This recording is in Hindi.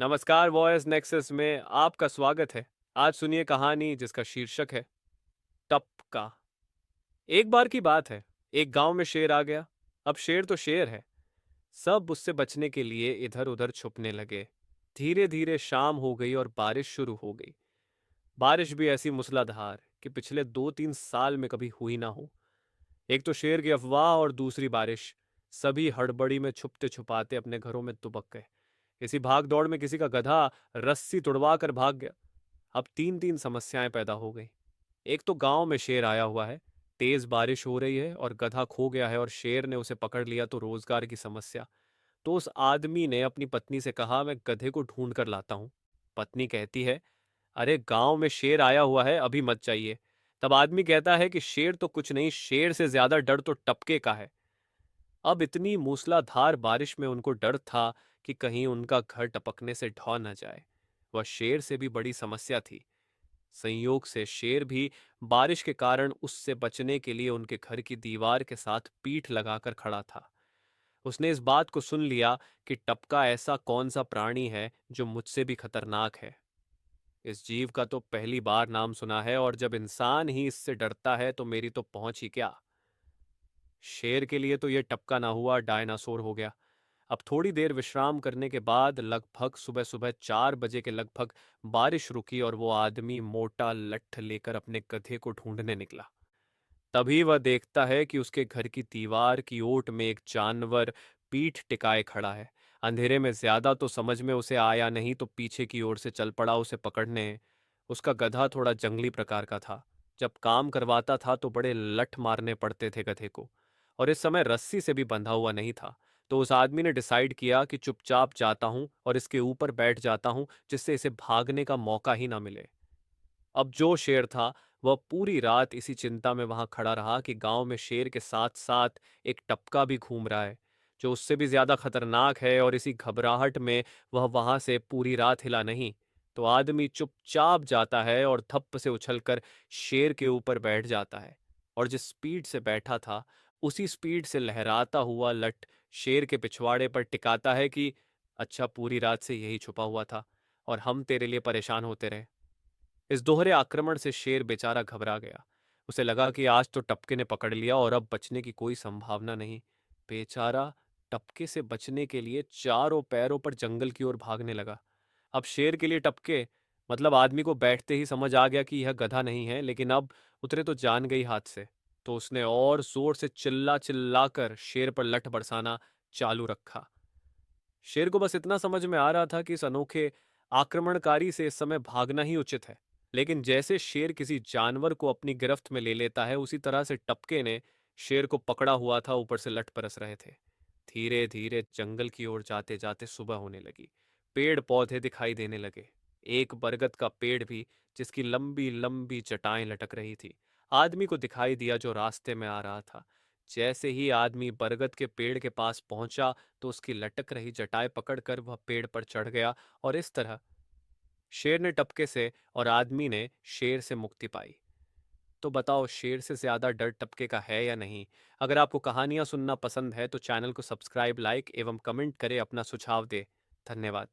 नमस्कार वॉयस नेक्सस में आपका स्वागत है। आज सुनिए कहानी जिसका शीर्षक है टप का। एक बार की बात है, एक गांव में शेर आ गया। अब शेर तो शेर है। सब उससे बचने के लिए इधर उधर छुपने लगे। धीरे धीरे शाम हो गई और बारिश शुरू हो गई। बारिश भी ऐसी मूसलाधार कि पिछले 2-3 साल में कभी हुई ना हो। एक तो शेर की अफवाह और दूसरी बारिश। सभी हड़बड़ी में छुपते छुपाते अपने घरों में दुबक गए। इसी भाग दौड़ में किसी का गधा रस्सी तुड़वा कर भाग गया। अब तीन तीन समस्याएं पैदा हो गई। एक तो गांव में शेर आया हुआ है, तेज बारिश हो रही है और गधा खो गया है और शेर ने उसे पकड़ लिया तो रोजगार की समस्या। तो उस आदमी ने अपनी पत्नी से कहा, मैं गधे को ढूंढ कर लाता हूं। पत्नी कहती है, अरे गांव में शेर आया हुआ है, अभी मत चाहिए। तब आदमी कहता है कि शेर तो कुछ नहीं, शेर से ज्यादा डर तो टपके का है। अब इतनी मूसलाधार बारिश में उनको डर था कि कहीं उनका घर टपकने से ढह न जाए। वह शेर से भी बड़ी समस्या थी। संयोग से शेर भी बारिश के कारण उससे बचने के लिए उनके घर की दीवार के साथ पीठ लगाकर खड़ा था। उसने इस बात को सुन लिया कि टपका ऐसा कौन सा प्राणी है जो मुझसे भी खतरनाक है। इस जीव का तो पहली बार नाम सुना है और जब इंसान ही इससे डरता है तो मेरी तो पहुंच ही क्या। शेर के लिए तो यह टपका ना हुआ, डायनासोर हो गया। अब थोड़ी देर विश्राम करने के बाद लगभग सुबह सुबह 4 बजे के लगभग बारिश रुकी और वो आदमी मोटा लट्ठ लेकर अपने गधे को ढूंढने निकला। तभी वह देखता है कि उसके घर की दीवार की ओट में एक जानवर पीठ टिकाए खड़ा है। अंधेरे में ज्यादा तो समझ में उसे आया नहीं तो पीछे की ओर से चल पड़ा उसे पकड़ने। उसका गधा थोड़ा जंगली प्रकार का था। जब काम करवाता था तो बड़े लठ मारने पड़ते थे गधे को, और इस समय रस्सी से भी बंधा हुआ नहीं था। तो उस आदमी ने डिसाइड किया कि चुपचाप जाता हूं और इसके ऊपर बैठ जाता हूं जिससे इसे भागने का मौका ही ना मिले। अब जो शेर था वह पूरी रात इसी चिंता में वहां खड़ा रहा कि गांव में शेर के साथ साथ एक टपका भी घूम रहा है जो उससे भी ज्यादा खतरनाक है, और इसी घबराहट में वह वहां से पूरी रात हिला नहीं। तो आदमी चुपचाप जाता है और धप्प से उछलकर शेर के ऊपर बैठ जाता है, और जिस स्पीड से बैठा था उसी स्पीड से लहराता हुआ लठ शेर के पिछवाड़े पर टिकाता है कि अच्छा, पूरी रात से यही छुपा हुआ था और हम तेरे लिए परेशान होते रहे। इस दोहरे आक्रमण से शेर बेचारा घबरा गया। उसे लगा कि आज तो टपके ने पकड़ लिया और अब बचने की कोई संभावना नहीं। बेचारा टपके से बचने के लिए चारों पैरों पर जंगल की ओर भागने लगा। अब शेर के लिए टपके मतलब आदमी को बैठते ही समझ आ गया कि यह गधा नहीं है, लेकिन अब उतरे तो जान गई हाथ से। तो उसने और जोर से चिल्ला चिल्ला कर शेर पर लठ बरसाना चालू रखा। शेर को बस इतना समझ में आ रहा था कि इस अनोखे आक्रमणकारी से इस समय भागना ही उचित है। लेकिन जैसे शेर किसी जानवर को अपनी गिरफ्त में ले लेता है, उसी तरह से टपके ने शेर को पकड़ा हुआ था, ऊपर से लठ बरस रहे थे। धीरे धीरे जंगल की ओर जाते जाते सुबह होने लगी। पेड़ पौधे दिखाई देने लगे। एक बरगद का पेड़ भी, जिसकी लंबी लंबी जटाएं लटक रही थी, आदमी को दिखाई दिया जो रास्ते में आ रहा था। जैसे ही आदमी बरगद के पेड़ के पास पहुंचा तो उसकी लटक रही जटाएं पकड़कर वह पेड़ पर चढ़ गया, और इस तरह शेर ने टपके से और आदमी ने शेर से मुक्ति पाई। तो बताओ, शेर से ज्यादा डर टपके का है या नहीं? अगर आपको कहानियां सुनना पसंद है तो चैनल को सब्सक्राइब, लाइक एवं कमेंट करें, अपना सुझाव दे। धन्यवाद।